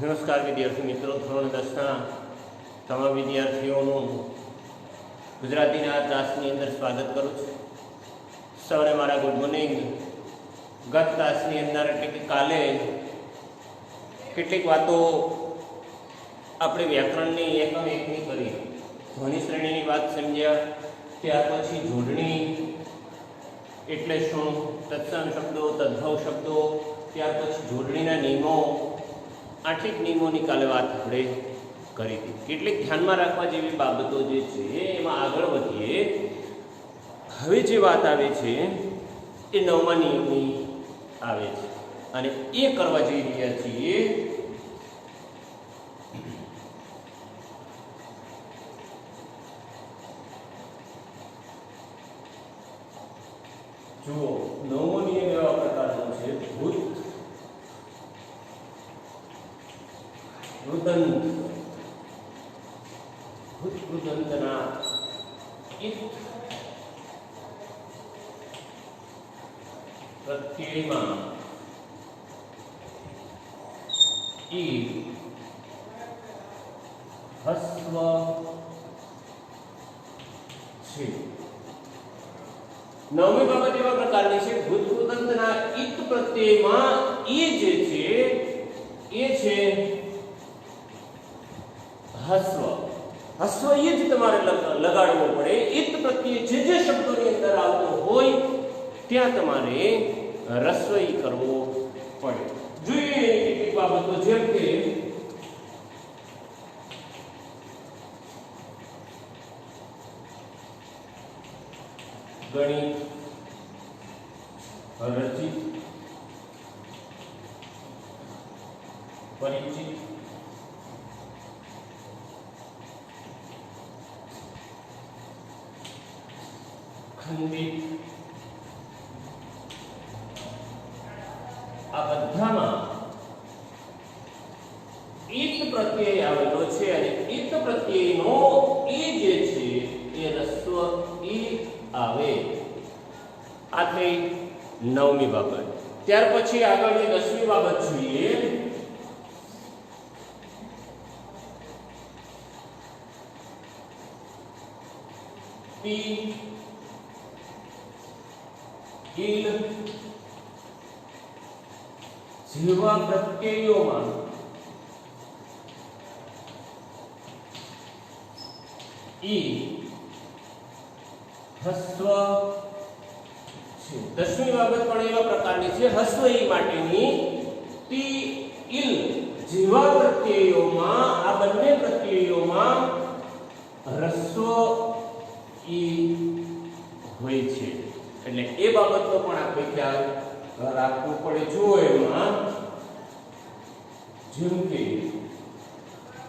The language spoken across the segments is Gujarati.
નમસ્કાર વિદ્યાર્થી મિત્રો, ધોરણ 10ના તમામ વિદ્યાર્થીઓનું ગુજરાતીના આ ક્લાસની અંદર સ્વાગત કરું છું. સૌને મારા ગુડ મોર્નિંગ. ગત ક્લાસની અંદર એટલે કે કાલે કેટલીક વાતો આપણે વ્યાકરણની એકમ એકની કરી. ધ્વનિ શ્રેણીની વાત સમજ્યા, ત્યાર પછી જોડણી એટલે શું, તત્સમ શબ્દો, તદ્ભવ શબ્દો, ત્યાર પછી જોડણીના નિયમો, આટલીક નિયમોની કાલે વાત આપણે કરી હતી. કેટલીક ધ્યાનમાં રાખવા જેવી બાબતો જે છે એમાં આગળ વધીએ. હવે જે વાત આવે છે એ 9મા નિયમની આવે છે અને એ કરવા જઈ રહ્યા છીએ. જુઓ, 9મો નિયમ એવા પ્રકારનો છે ભૂત કૃદંતના ઇત પ્રત્યયમાં ઈ હસ્વ છે. 9મી બાબત એવા પ્રકારની છે ભૂત કૃદંતના ઇત પ્રત્યયમાં ઈ જે છે એ છે હસ્વ. હસ્વ એ જ તમારે લગાડવો પડે. ઇત પ્રત્યય જે શબ્દોની અંદર આવતો હોય ત્યાં તમારે રસ્વઈ કરવો પડે. જોઈએ કેટલીક બાબતો, જેમ કે ગણિત, રચિત, પરિચિત, ખંડિત, આ બધામાં ઇત પ્રત્યય આવેલો છે અને ઇત પ્રત્યયનો એ જે છે એ રસ્વ ઈ આવે. આ થઈ 9મી બાબત. ત્યાર પછી આગળની 10મી બાબત જોઈએ. પી ઇલ જેવા પ્રત્યયોમાં ઈ હસ્વ છે. 10મી બાબત પણ એવા પ્રકારની છે હસ્વ ઈ માટેની. પી ઇલ જેવા પ્રત્યયોમાં, આ બંને પ્રત્યયોમાં રસ્વ ઈ હોય છે. એટલે એ બાબતનો પણ આપણે ખ્યાલ રાખવો પડે. જો એમાં જેમ કે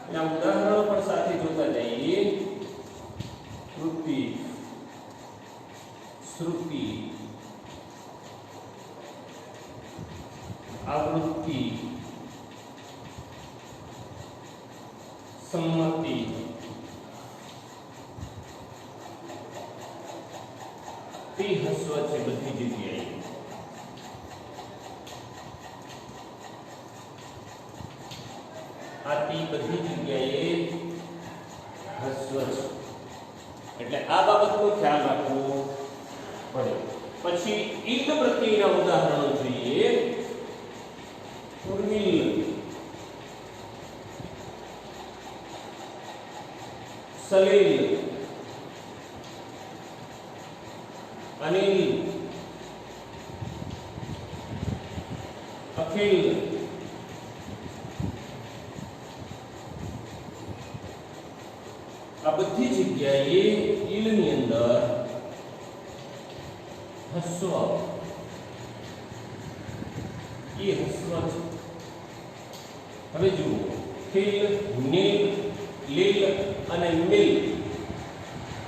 એના ઉદાહરણો પણ સાથે જોતા જઈએ. કૃતિ, શ્રુતિ, આવૃત્તિ, સંમતિ, તે હસ્વ છે બધી જગ્યાએ. આથી બધી જગ્યાએ હસ્વ છે. એટલે આ બાબતનો ખ્યાલ રાખવો પડે. પછી ઇત પ્રત્યયના ઉદાહરણો જોઈએ. ઉર્મિલ, સલીલ, અનિલ, અખિલ, આ બધી જગ્યાએ ઈલની અંદર હસ્વ એ હસ્વ છે. હવે જુઓ, ખિલ, નીલ, લીલ અને મિલ,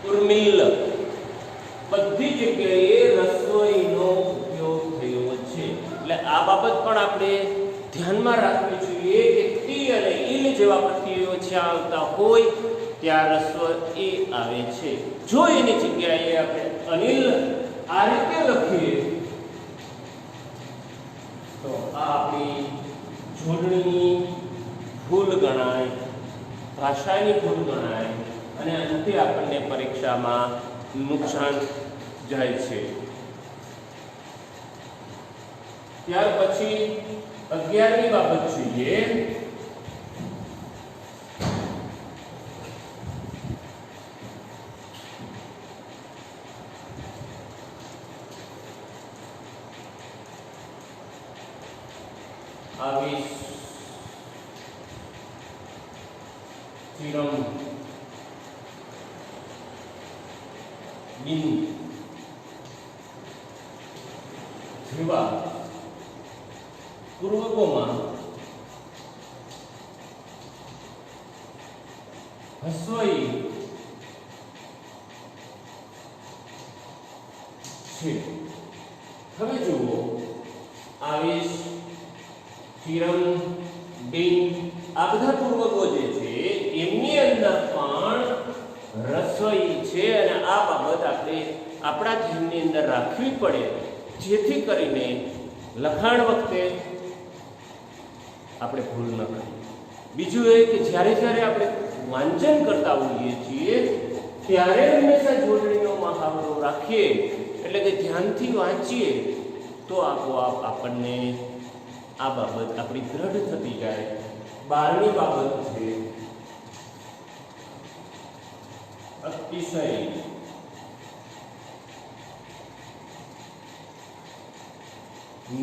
ઉર્મિલ, બધી જગ્યાએ રસોઈનો ઉપયોગ થયો છે. એટલે આ બાબત પણ આપણે ધ્યાનમાં રાખવી જોઈએ કે ટી અને ઈલ જેવા પ્રત્યયો છે આવતા હોય ત્યાં રસ્વ એ આવે છે. જો એની જગ્યાએ આપણે અનિલ આ રીતે લખીએ તો આ આપણી જોડણી ભૂલ ગણાય, ભાષાની ભૂલ ગણાય અને અંતે આપણને પરીક્ષામાં નુકસાન જાય છે. ત્યાર પછી 11મી બાબત જોઈએ. આવીશ ચિરમ બિન જેવા પૂર્વકોમાં હસવાઈ છે. હવે જુઓ, આવીશ, ચિરમ, બિન આ બધા પૂર્વકો જે છે એમની અંદર પણ રસોઈ છે અને આ બાબત આપણે આપણા ધ્યાનની અંદર રાખવી પડે, જેથી કરીને લખાણ વખતે આપણે ભૂલ ન કરીએ. બીજું એ કે જ્યારે આપણે વાંચન કરતા હોઈએ છીએ ત્યારે હંમેશા જોડણીનો મહાવરો રાખીએ, એટલે કે ધ્યાનથી વાંચીએ તો આપોઆપ આપણને આ બાબત આપણી દ્રઢ થતી જાય. 12મી બાબત છે અતિશય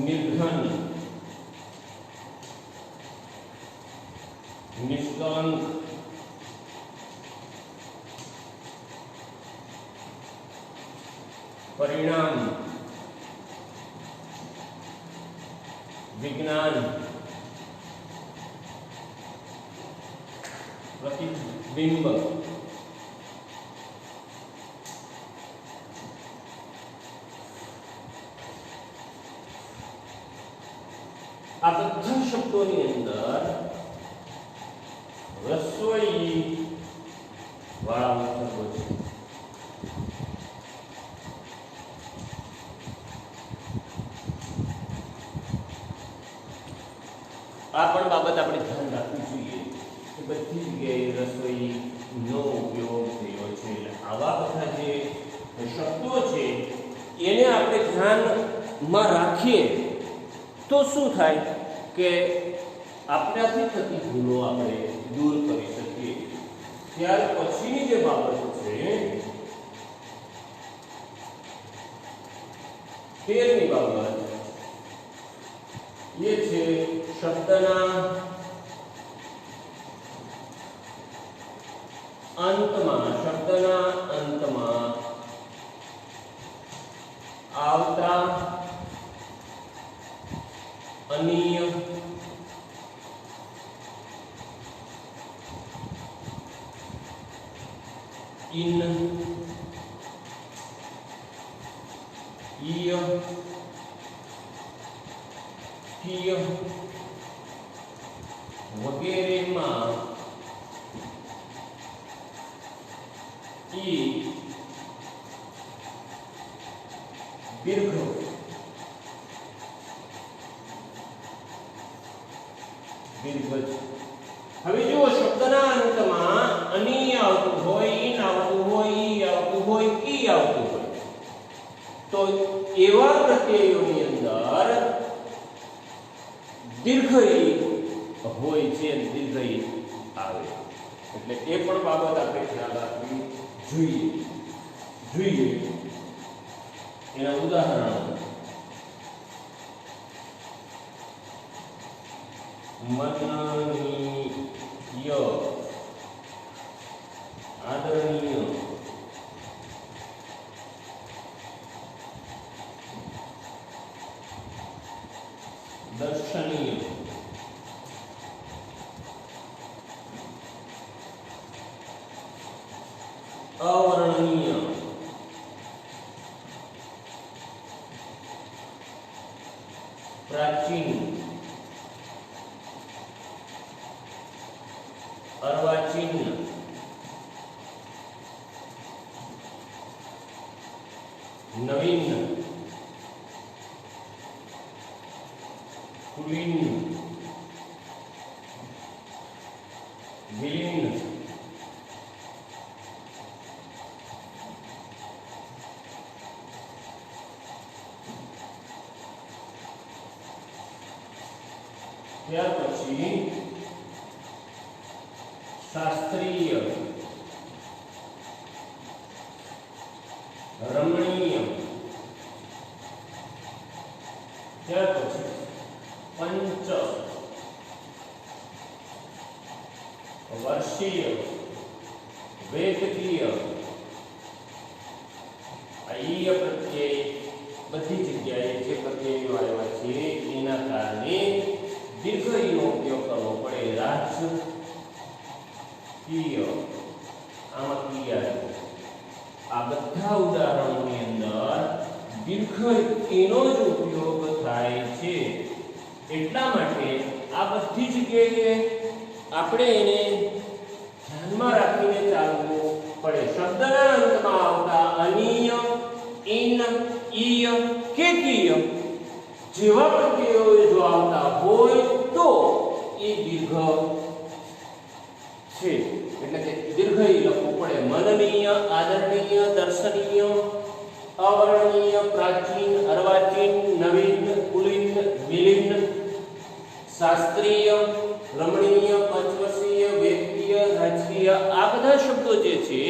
નિર્ઘન નિષ્કલંક પરિણામ વિજ્ઞાન પ્રતિબિંબ આ બધા શબ્દોની અંદર રસોઈ વાળા શબ્દો છે. આ પણ બાબત આપણે ધ્યાન રાખવું જોઈએ કે બધી જગ્યાએ રસોઈનો ઉપયોગ થયો છે. એટલે આવા બધા જે શબ્દો છે એને આપણે ધ્યાનમાં રાખીએ તો શું થાય કે આપણાથી થતી ભૂલો આપણે દૂર કરી શકીએ. ત્યાર પછીની જે બાબત છે 13મી બાબત એ છે શબ્દના અંતમાં આવતા અનીય ઇન ઈય કિય વગેરેમાં ઈ દીર્ઘ હવે જુઓ, શબ્દના અંતમાં અની આવતું હોય, ઇન આવતું હોય, ઈ આવતું હોય, કી આવતું હોય તો એવા પ્રત્યયોની અંદર દીર્ઘ ઈ હોય છે, દીર્ઘ ઈ આવે. એટલે એ પણ બાબત આપણે ખ્યાલ રાખવી જોઈએ. એના ઉદાહરણો મનનીય, આદરણીય, દર્શનીય, અવર્ણનીય, પ્રાચીન, અર્વાચીન, નવીન, કુલીન, ત્યાર પછી શાસ્ત્રીય, રમણીય, ત્યાર પછી પંચ વર્ષીય, વેગકીય, ઈય પ્રત્યય બધી જગ્યાએ જે પ્રત્યયો આવ્યા છે એના કારણે દીર્ઘ ઈનો ઉપયોગ કરવો પડે. રાજકીય, આમાં ક્રિયા, આ બધા ઉદાહરણોની અંદર દીર્ઘ ઈનો જ ઉપયોગ થાય છે. એટલા માટે આ બધી જગ્યાએ આપણે એને ધ્યાનમાં રાખીને ચાલવું પડે. શબ્દના અંતમાં આવતા અનીય, ઇન, ઈય કે કીય જેવા પ્રત્યયો જો આવતા હોય તો એ દીર્ઘ છે, એટલે કે દીર્ઘ ઈ લખવું પડે. મનનીય, આદરણીય, દર્શનીય, અવર્ણનીય, પ્રાચીન, અર્વાચીન, નવીન, પુલિન, વિલીન, શાસ્ત્રીય, રમણીય, પંચવર્ષીય, વેદકીય, રાજકીય, આ બધા શબ્દો જે છે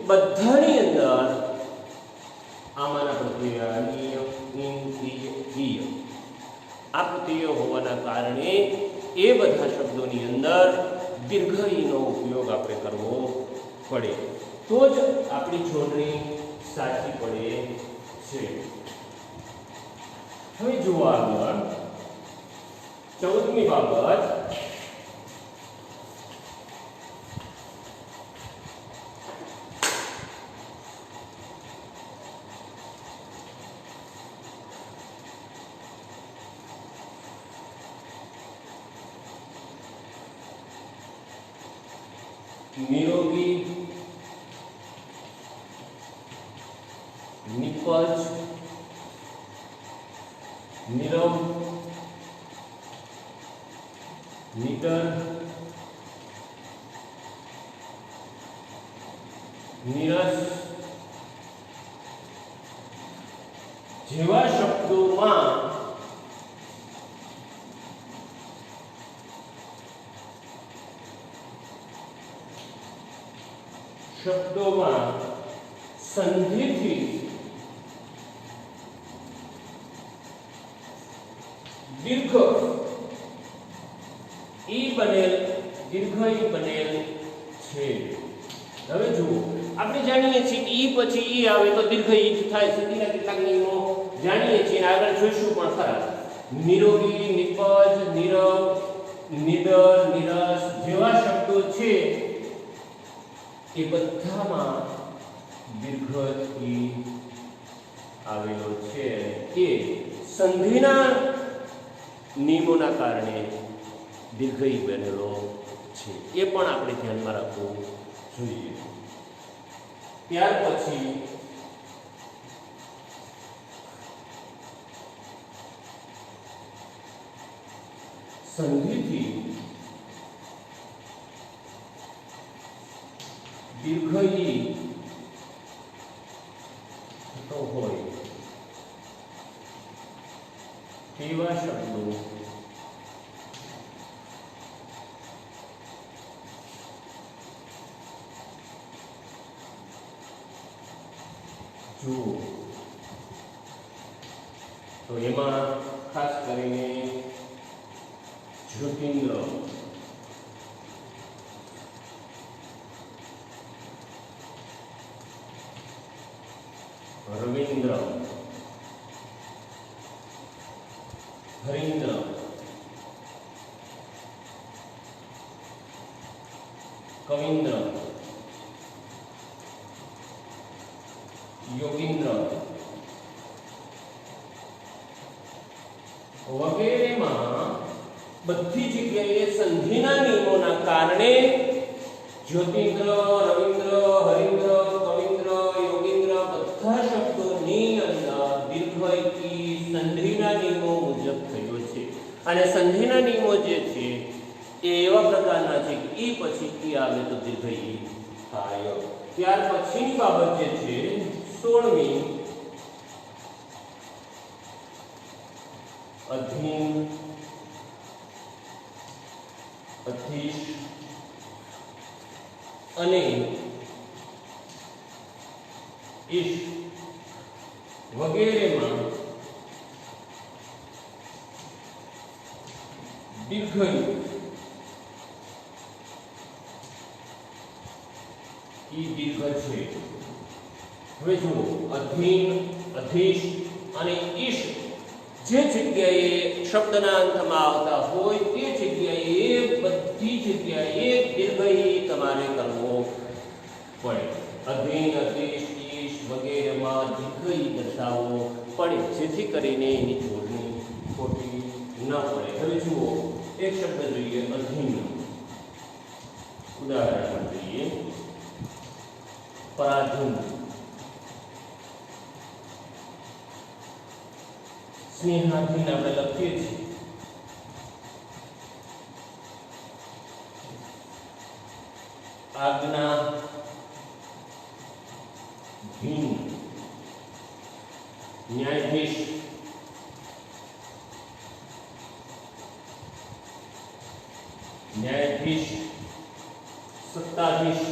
બધાની અંદર આમાંના પ્રત્યયો અનીય, ઇન, ઈય આ પ્રત્યયો હોવાના કારણે એ બધા શબ્દોની અંદર દીર્ઘ ઈનો ઉપયોગ આપણે કરવો પડે, તો જ આપણી જોડણી સાચી પડે છે. હવે જુઓ આગળ 14મી બાબત, નિરોગી, નિપજ, નિરવ, નિટર, નીરસ જેવા શબ્દોમાં સંધિથી દીર્ઘ ઈ બનેલ છે. હવે જુઓ આપણે જાણીએ છીએ કે ઈ પછી ઈ આવે તો દીર્ઘ ઈ જ થાય. સંધિના કેટલાક નિયમો જાણીએ છીએ, આગળ જોઈશું પણ ખરા. નિરોગી, નિપજ, નીરવ, નિડર, નીરસ જેવા શબ્દો છે એ બધામાં દીર્ઘ ઈ આવેલો છે. એ સંધિના નિયમોના કારણે દીર્ઘ ઈ બનેલો છે, એ પણ આપણે ધ્યાનમાં રાખવું જોઈએ. ત્યાર પછી સંધિથી દીર્ઘ ઈ થતો હોય તેવા શબ્દો જુઓ તો એમાં ખાસ કરીને જ્યોતિન્દ્ર, રવિન્દ્ર, હરીન્દ્ર, કવિન્દ્ર, યોગીન્દ્ર વગેરેમાં બધી જગ્યાએ સંધિના નિયમોના કારણે જ્યોતિન્દ્ર, રવિન્દ્ર, હરીન્દ્ર, કવિન્દ્ર, યોગીન્દ્ર બધા શબ્દોની અંદર દીર્ઘ ઈ સંધિના નિયમો મુજબ થયો છે. અને સંધિના નિયમો જે છે એ એવા પ્રકારના છે કે ઈ પછી ઈ આવે તો દીર્ઘ ઈ થાય. ત્યાર પછીની બાબત જે છે 16મી અધીન, અધીશ અને ઈશ વગેરેમાં દીર્ઘ ઈ દીર્ઘ છે. હવે જુઓ અધીન, અધીશ અને ઈશ જે જગ્યાએ શબ્દના અંતમાં આવતા હોય તે જગ્યાએ બધી જગ્યાએ દીર્ઘ ઈ તમારે કરવો પડે. અધીન, અધીશ, ઈશ વગેરેમાં દીર્ઘ ઈ દર્શાવવો પડે જેથી કરીને એની જોડણી ખોટી ન પડે. હવે જુઓ એક શબ્દ જોઈએ અધીન. ઉદાહરણ જોઈએ પરાધીન. સ્નેહાધીન આપણે લખીએ છીએ. આજ્ઞાધીન, ન્યાયાધીશ, ન્યાયાધીશ, સત્તાધીશ,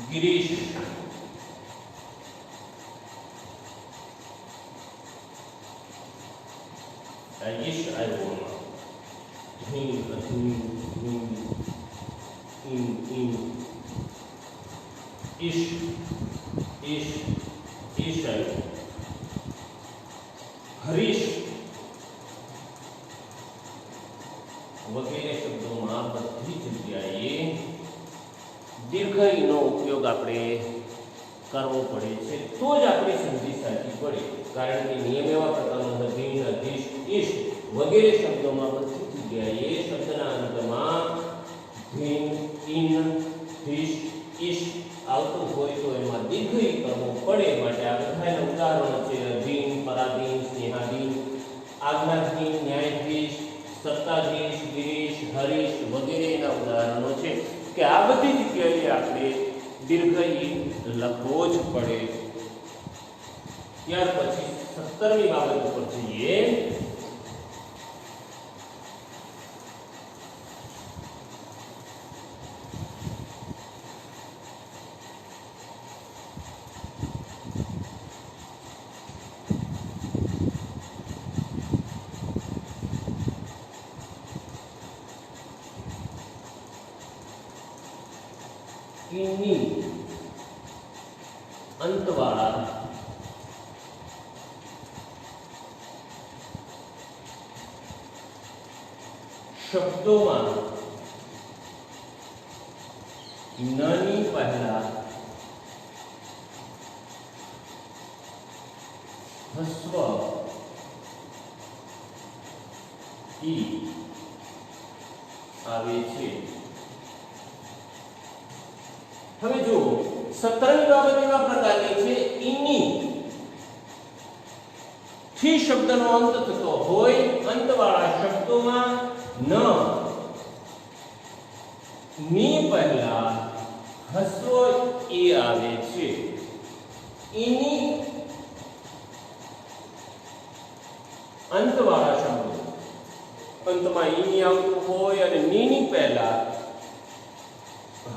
ગિરીશ, ઈશ આવ્યો. ધીન, અધીન, ધીન, ઈન, ઈન, ઈશ, ઈશ, ઈશ આવ્યો. હરીશ વગેરે શબ્દોમાં બધી જગ્યાએ દીર્ઘ ઈનો ઉપયોગ આપણે કરવો પડે છે તો જ આપણી સંધિ સાચી પડે. કારણ કે નિયમ એવા પ્રકારનો અધીન, અધીશ, ઈશ વગેરે શબ્દોમાં બધી જગ્યાએ શબ્દના અંતમાં ધીન, ઈન, ધીશ, ઈશ આવતું હોય તો એમાં દીર્ઘ ઈ કરવો પડે. માટે આ બધાના ઉદાહરણો છે અધીન, પરાધીન, સ્નેહાધીન, આજ્ઞાધીન, ન્યાયાધીશ, સત્તાધીશ, ગિરીશ, હરીશ વગેરેના ઉદાહરણો છે કે આ બધી જગ્યાએ આપણે દીર્ઘ ઈ લખવો જ પડે. ત્યાર પછી 17મી બાબત ઉપર જઈએ. ઈની અંતવાળા શબ્દોમાં નની પહેલા હસ્વ ઈ આવે છે. હવે જો 17મી બાબત એવા પ્રકારની છે ઈની થી શબ્દનો અંત થતો હોય અંતવાળા શબ્દોમાં ન ની પહેલા હસ્વ એ આવે છે. ઈની અંતવાળા શબ્દો અંતમાં ઈની આવતું હોય અને ની પહેલા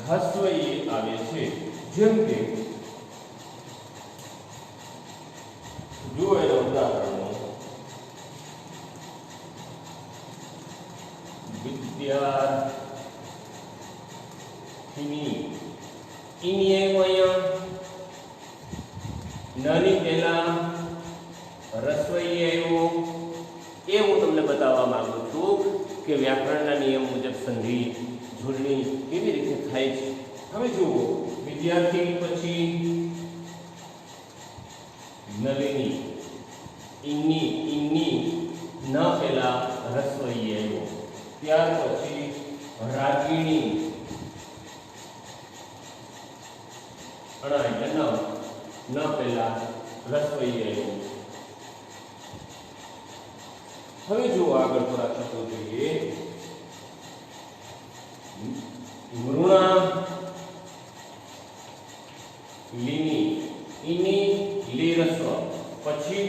હસ્વ એ આવે છે. જેમ કે જુઓ એના ઉદાહરણો વિદ્યાર્થિની ઈની આવ્યું અહીંયા નાની પહેલા રસોઈ આવ્યું. એ હું તમને બતાવવા માંગુ છું કે વ્યાકરણના નિયમ મુજબ સંધિ જોડણી કેવી રીતે થાય છે. હવે જુઓ વિદ્યાર્થી પછી નલિની ઈની ન પહેલા રસોઈ આવ્યો. ત્યાર પછી રાગીણી એટલે ન પહેલા રસોઈ આવ્યો. હવે જુઓ આગળ થોડા શબ્દો જોઈએ. મૃણા લીની ઈની લી રસ્વ પછી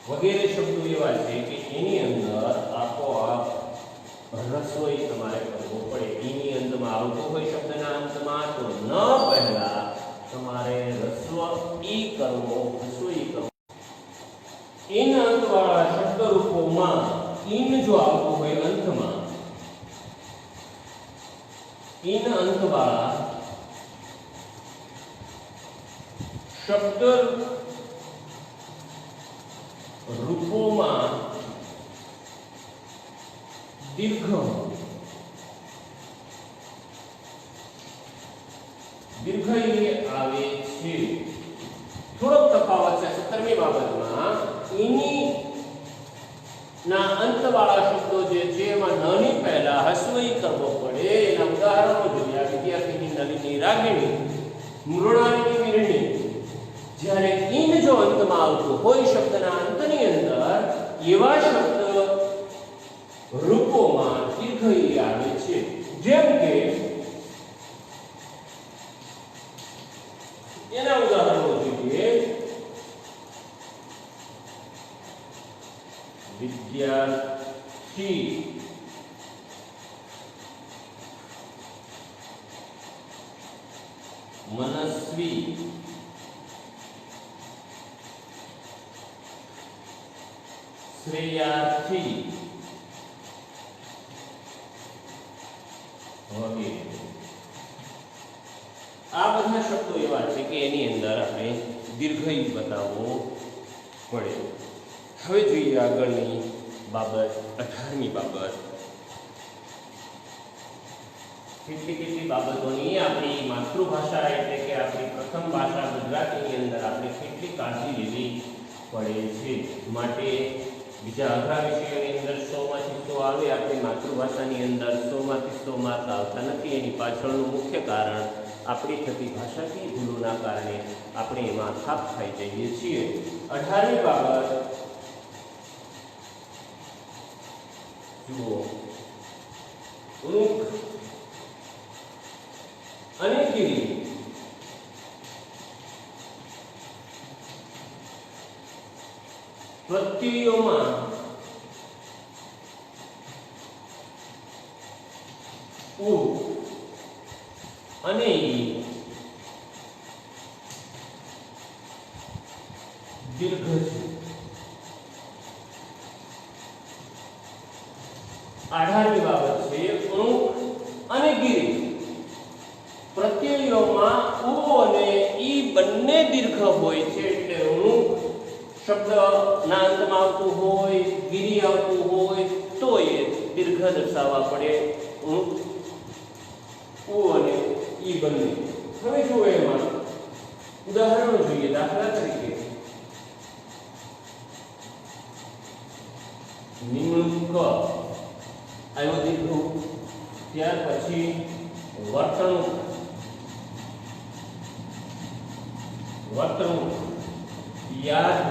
વગેરે શબ્દો એવા છે કે એની અંદર આપોઆપ રસોઈ તમારે કરવો પડે. એની અંતમાં આવતો હોય શબ્દના અંતમાં તો ન પહેલા તમારે રસોઈ કરવો, રસોઈ કરવો. ઇન અંતવાળા શબ્દ રૂપોમાં ઇન જો આવતો હોય અંતમાં, ઇન અંતવાળા શબ્દ રૂપોમાં દીર્ઘ આવે છે. થોડોક તફાવત છે 17મી બાબતમાં. ઇની ના અંતવાળા શબ્દો જે છે એમાં નની પહેલા હસવઈ કરવો પડે. એના ઉદાહરણો જોઈએ. વિદ્યાર્થીની નલિની રાગિણી, મૃણાલિની વિરણી. જ્યારે ઇન જો અંતમાં આવતું હોય શબ્દના અંતની અંદર, એવા શબ્દ રૂપોમાં દીર્ઘ આવે છે. જેમ કે એના ઉદાહરણો જોઈએ. વિદ્યાર્થી, મનસ્વી, શ્રેયાર્થી વગેરે. આ બધા શબ્દો એવા છે કે એની અંદર આપણે દીર્ઘઈ બતાવવો પડે. હવે જોઈએ આગળની બાબત, 18મી બાબત. કેટલી બાબતોની આપણી માતૃભાષા એટલે કે આપણી પ્રથમ ભાષા ગુજરાતીની અંદર આપણે કેટલી કાળજી લેવી પડે છે. માટે બીજા અઘરા વિષયોની અંદર 100માંથી 100 આવે, આપણી માતૃભાષાની અંદર 100માંથી 100 માર્ક આવતા નથી. એની પાછળનું મુખ્ય કારણ આપણી થતી ભાષાકીય ભૂલોના કારણે આપણે એમાં થાપ ખાઈ જઈએ છીએ. 18મી બાબત જુઓ. ઊંઘ અને ગીરી પ્રત્યયોમાં ઉ અને ઈ દીર્ઘ છે. 18મી બાબત છે ઊંઘ અને ગીરી પ્રત્યયોમાં ઉ અને ઈ બંને દીર્ઘ હોય છે. એટલે ઊંઘ શબ્દ ના અંતમાં આવતું હોય, ગીરી આવતું હોય તો એ દીર્ઘ દર્શાવવા પડે. ઊંઘ, ઉ અને ઈ બંને. હવે જુઓ એમાં ઉદાહરણો જોઈએ. દાખલા તરીકે નિમણૂક આવ્યો દીર્ઘ. ત્યાર પછી વર્તણૂક, વર્તણૂક, યાદ,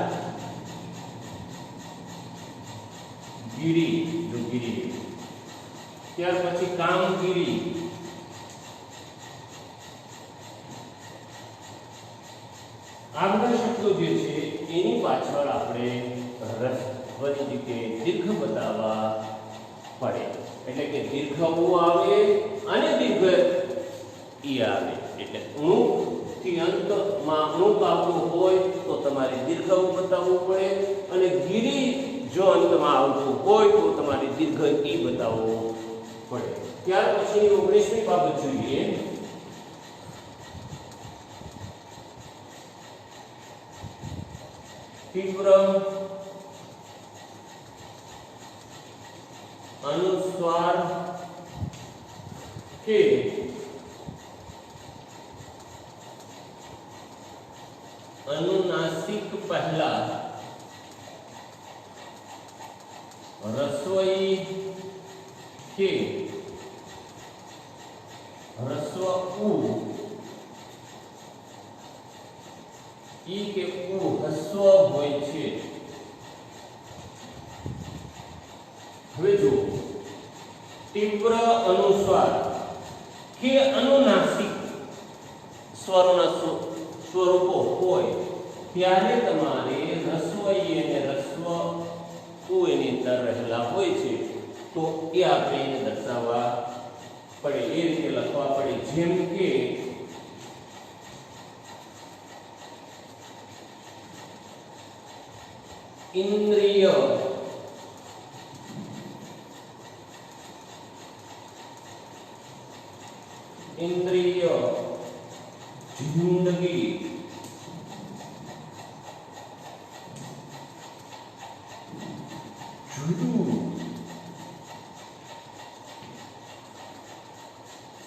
ગીરી, ગીરી. ત્યાર પછી કામગીરી, આ બધા શબ્દો જે છે એની પાછળ આપણે રસવરી રીતે દીર્ઘ બતાવવા પડે. એટલે કે દીર્ઘ ઉ આવે અને દીર્ઘ ઈ આવે. એટલે ઊંઘ થી અંતમાં ઊંઘ આવતું હોય તો તમારે દીર્ઘ ઉ બતાવવું પડે, અને ગીરી જો અંતમાં આવતું હોય તો તમારે દીર્ઘ ઈ બતાવવું પડે. ત્યાર પછી 19મી બાબત જોઈએ. તીવ્ર, અનુસ્વાર કે અનુનાસિક પહેલા રસોઈ કે રસ્વ ઉ ઈ કે ઉ હસ્વ હોય છે. હવે જો તીવ્ર અનુસ્વાર કે અનુનાસિક સ્વરોના સ્વરૂપો હોય ત્યારે તમારે રસ્વ ઈ અને રસ્વ ઉ એની અંદર રહેલા હોય છે તો એ આપણે એને દર્શાવવા પડે, એ રીતે લખવા પડે. જેમ કે ઇન્દ્રિય, ઇન્દ્રિય, જિંદગી, જુદું,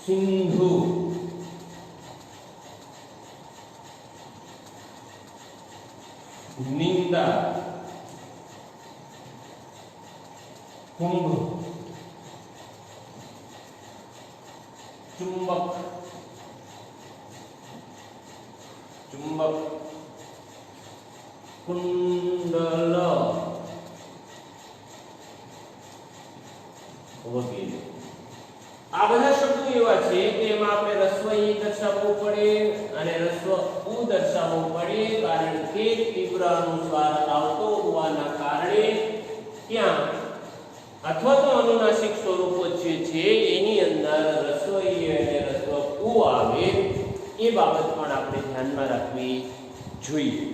સિંધુ, નિંદા, કુંભ, ચુંબક, ચુંબક, કુંડલ વગેરે. આ બધા શબ્દો એવા છે કે એમાં આપણે રસ્વ ઈ દર્શાવવું પડે અને રસ્વ ઉ દર્શાવવું પડે, કારણ કે તીવ્ર અનુસ્વાર આવતો હોવાના કારણે ત્યાં અથવા તો અનુનાસિક સ્વરૂપો જે છે એની અંદર રસ્વ ઈ અને રસ્વ ઉ આવે, એ બાબત પણ આપણે ધ્યાનમાં રાખવી જોઈએ.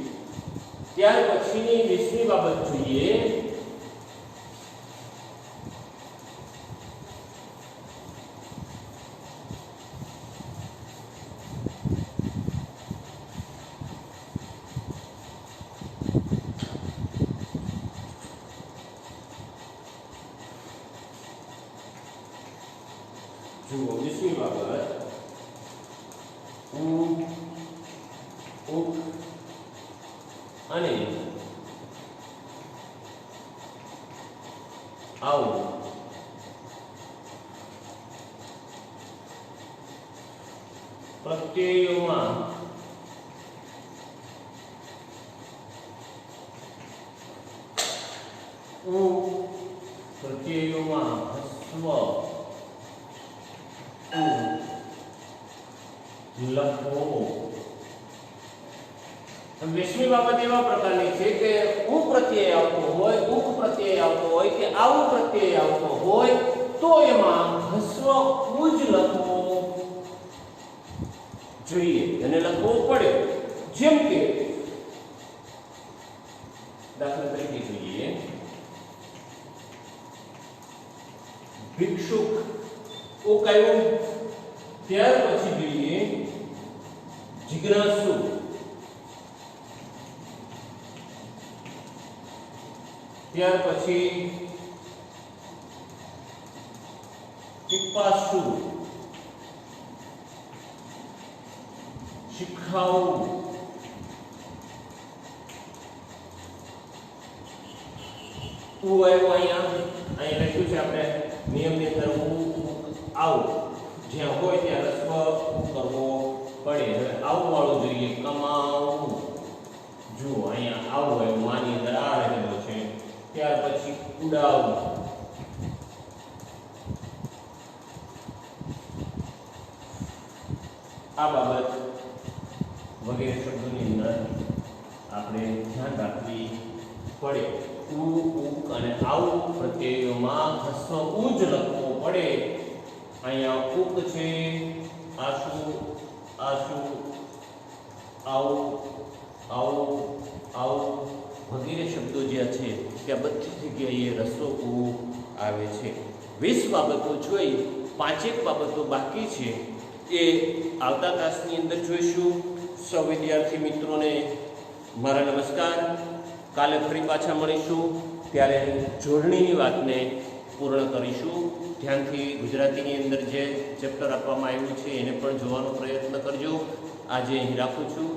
ત્યાર પછીની 20મી બાબત જોઈએ. જુઓ 20મી બાબત, ઉ, ઉક અને આવું પ્રત્યયોમાં ઉ પ્રત્યયોમાં હસ્વ લખો. 20મી બાબત એવા પ્રકારની છે કે ઉ પ્રત્યય આવતો હોય, ઉક પ્રત્યય આવતો હોય કે આવું પ્રત્યય આવતો હોય તો એમાં હસ્વ ઉ જ લખવો જોઈએ અને લખવો પડે. જેમ કે દાખલા તરીકે જોઈએ ભિક્ષુક, ઓ કયું, ત્યાર પછી જોઈએ જિજ્ઞાસુ, ત્યાર પછી પિપાસુ, શિખાઉ, ઉ આવ્યો અહીંયા લખ્યું છે આપણે નિયમની અંદર આવું જ્યાં હોય ત્યાં રસ્વ કરવો પડે. હવે આવું વાળું જોઈએ કમાવું. જુઓ અહીંયા આવું હોય માની અંદર આ રહેલો છે. ત્યાર પછી ઉડાવું, આ બાબત વગેરે શબ્દોની અંદર આપણે ધ્યાન રાખવી પડે. ઉ, ઉક અને આવું પ્રત્યયોમાં હસ્વ ઉ જ લખવો પડે. અહીંયા ઉક છે, આશુ, આશુ, આવું, આવું, આવું વગેરે શબ્દો જે છે ત્યાં બધી જગ્યાએ રસ્વ ઉ આવે છે. 20 બાબતો જોઈ, 5 બાબતો બાકી છે એ આવતા ક્લાસની અંદર જોઈશું. સૌ વિદ્યાર્થી મિત્રોને મારા નમસ્કાર. કાલે ફરી પાછા મળીશું, ત્યારે જોડણીની વાતને પૂર્ણ કરીશું. ધ્યાનથી ગુજરાતીની અંદર જે ચેપ્ટર આપવામાં આવ્યું છે એને પણ જોવાનો પ્રયત્ન કરજો. આજે અહીં રાખું છું.